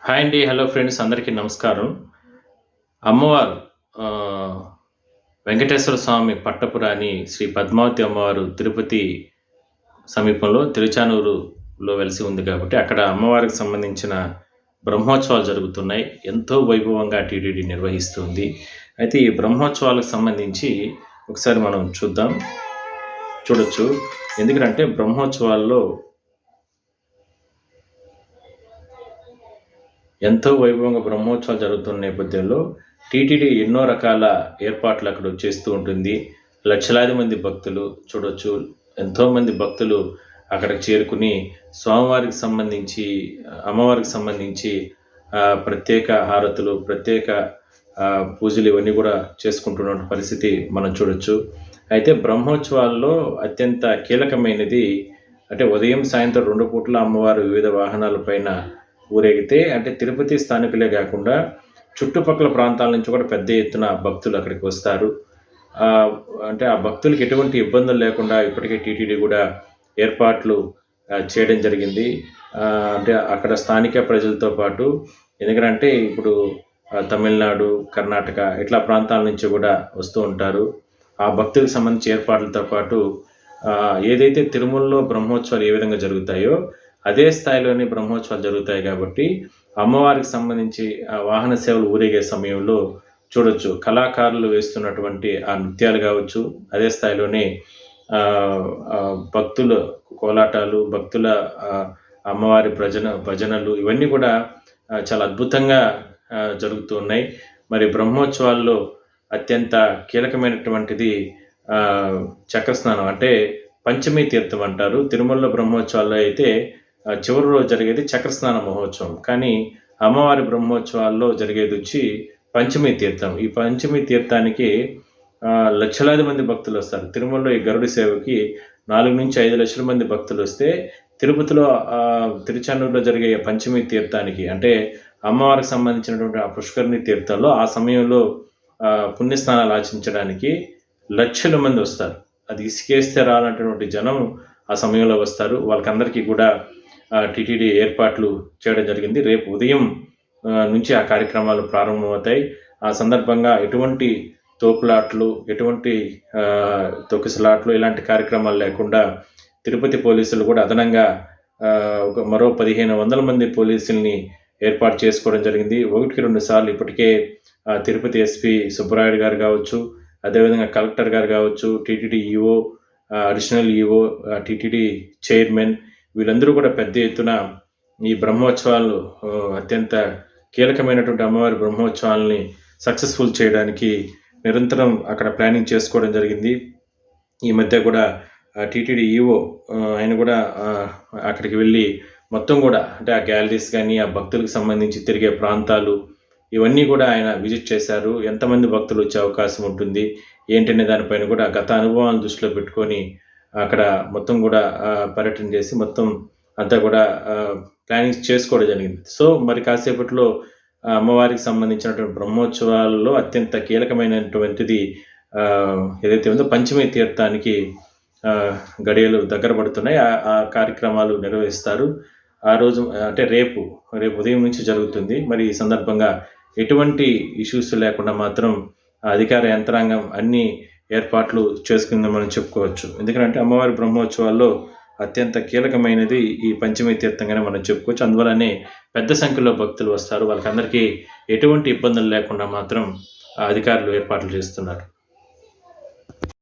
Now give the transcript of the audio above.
Hi అండి. Hello friends అందరికీ నమస్కారం. అమ్మవారు ఆహ్, వెంకటేశ్వర స్వామి పట్టపురాణి శ్రీ పద్మావతి అమ్మవారు తిరుపతి సమీపంలో తిరుచానూరులో వెలిసి ఉంది కాబట్టి, అక్కడ అమ్మవారికి సంబంధించిన బ్రహ్మోత్సవాలు జరుగుతున్నాయి. ఎంతో వైభవంగా టీటీడీ నిర్వహిస్తుంది. అయితే ఈ బ్రహ్మోత్సవాలకు సంబంధించి ఒకసారి మనం చూడొచ్చు. ఎందుకంటే బ్రహ్మోత్సవాల్లో ఎంతో వైభవంగా బ్రహ్మోత్సవాలు జరుగుతున్న నేపథ్యంలో టీటీడీ ఎన్నో రకాల ఏర్పాట్లు అక్కడ చేస్తూ ఉంటుంది. లక్షలాది మంది భక్తులు చూడొచ్చు. ఎంతోమంది భక్తులు అక్కడికి చేరుకుని స్వామివారికి సంబంధించి, అమ్మవారికి సంబంధించి ప్రత్యేక హారతులు, ప్రత్యేక పూజలు ఇవన్నీ కూడా చేసుకుంటున్న పరిస్థితి మనం చూడొచ్చు. అయితే బ్రహ్మోత్సవాల్లో అత్యంత కీలకమైనది అంటే ఉదయం, సాయంత్రం 2 పూట్ల అమ్మవారు వివిధ వాహనాల పైన ఊరేగితే అంటే తిరుపతి స్థానికులే గాకుండా చుట్టుపక్కల ప్రాంతాల నుంచి కూడా పెద్ద ఎత్తున భక్తులు అక్కడికి వస్తారు. అంటే ఆ భక్తులకి ఎటువంటి ఇబ్బందులు లేకుండా ఇప్పటికే టీటీడీ గూడా ఏర్పాట్లు చేయడం జరిగింది. అంటే అక్కడ స్థానిక ప్రజలతో పాటు ఎందుకంటే ఇప్పుడు తమిళనాడు, కర్ణాటక ఇట్లా ప్రాంతాల నుంచి గూడా వస్తూ ఉంటారు. ఆ భక్తులకు సంబంధించి ఏర్పాట్లతో పాటు ఏదైతే తిరుమలలో బ్రహ్మోత్సవాలు ఏ విధంగా జరుగుతాయో అదే స్థాయిలోనే బ్రహ్మోత్సవాలు జరుగుతాయి కాబట్టి, అమ్మవారికి సంబంధించి వాహన సేవలు ఊరేగే సమయంలో చూడొచ్చు. కళాకారులు వేస్తున్నటువంటి ఆ నృత్యాలు గావచ్చు, అదే స్థాయిలోనే భక్తుల కోలాటాలు, భక్తుల అమ్మవారి భజనలు ఇవన్నీ కూడా చాలా అద్భుతంగా జరుగుతూ ఉన్నాయి. మరి బ్రహ్మోత్సవాల్లో అత్యంత కీలకమైనటువంటిది చక్రస్నానం అంటే పంచమి తీర్థం అంటారు. తిరుమలలో బ్రహ్మోత్సవాల్లో అయితే చివరి రోజు జరిగేది చక్రస్నాన మహోత్సవం. కానీ అమ్మవారి బ్రహ్మోత్సవాల్లో జరిగేదొచ్చి పంచమి తీర్థం. ఈ పంచమి తీర్థానికి లక్షలాది మంది భక్తులొస్తారు. తిరుమలలో ఈ గరుడ సేవకి 4-5 లక్షల మంది భక్తులొస్తే, తిరుపతిలో తిరుచానూరులో జరిగే పంచమి తీర్థానికి అంటే అమ్మవారికి సంబంధించినటువంటి ఆ పుష్కరిణి తీర్థంలో ఆ సమయంలో పుణ్యస్నానాలు ఆచరించడానికి లక్షల మంది వస్తారు. అది ఇసుకేస్తే రానటువంటి జనం ఆ సమయంలో వస్తారు. వాళ్ళకందరికీ కూడా టీటీడీ ఏర్పాట్లు చేయడం జరిగింది. రేపు ఉదయం నుంచి ఆ కార్యక్రమాలు ప్రారంభమవుతాయి. ఆ సందర్భంగా ఎటువంటి తోపులాట్లు, ఎటువంటి తొక్కిసలాట్లు ఇలాంటి కార్యక్రమాలు లేకుండా తిరుపతి పోలీసులు కూడా అదనంగా మరో 1500 మంది పోలీసుల్ని ఏర్పాటు చేసుకోవడం జరిగింది. 1-2 సార్లు ఇప్పటికే తిరుపతి ఎస్పీ సుబ్బరాయుడు గారు కావచ్చు, అదేవిధంగా కలెక్టర్ గారు కావచ్చు, TTD EO, additional EO, TTD chairman వీళ్ళందరూ కూడా పెద్ద ఎత్తున ఈ బ్రహ్మోత్సవాలు అత్యంత కీలకమైనటువంటి అమ్మవారి బ్రహ్మోత్సవాలని సక్సెస్ఫుల్ చేయడానికి నిరంతరం అక్కడ ప్లానింగ్ చేసుకోవడం జరిగింది. ఈ మధ్య కూడా టీటీడీ ఈఓ ఆయన కూడా అక్కడికి వెళ్ళి మొత్తం కూడా అంటే ఆ గ్యాలరీస్ కానీ, ఆ భక్తులకు సంబంధించి తిరిగే ప్రాంతాలు ఇవన్నీ కూడా ఆయన విజిట్ చేశారు. ఎంతమంది భక్తులు వచ్చే అవకాశం ఉంటుంది ఏంటనే దానిపైన కూడా గత అనుభవాలను దృష్టిలో పెట్టుకొని అక్కడ మొత్తం కూడా పర్యటన చేసి మొత్తం అంతా కూడా ప్లానింగ్స్ చేసుకోవడం జరిగింది. సో మరి కాసేపట్లో అమ్మవారికి సంబంధించినటువంటి బ్రహ్మోత్సవాలలో అత్యంత కీలకమైనటువంటిది ఏదైతే ఉందో పంచమి తీర్థానికి గడియలు దగ్గర పడుతున్నాయి. ఆ కార్యక్రమాలు నిర్వహిస్తారు. ఆ రోజు అంటే రేపు ఉదయం నుంచి జరుగుతుంది. మరి ఈ సందర్భంగా ఎటువంటి ఇష్యూస్ లేకుండా మాత్రం అధికార యంత్రాంగం అన్ని ఏర్పాట్లు చేసుకుందని మనం చెప్పుకోవచ్చు. ఎందుకంటే అమ్మవారి బ్రహ్మోత్సవాల్లో అత్యంత కీలకమైనది ఈ పంచమి తీర్థంగానే మనం చెప్పుకోవచ్చు. అందువల్లనే పెద్ద సంఖ్యలో భక్తులు వస్తారు. వాళ్ళకందరికీ ఎటువంటి ఇబ్బందులు లేకుండా మాత్రం అధికారులు ఏర్పాట్లు చేస్తున్నారు.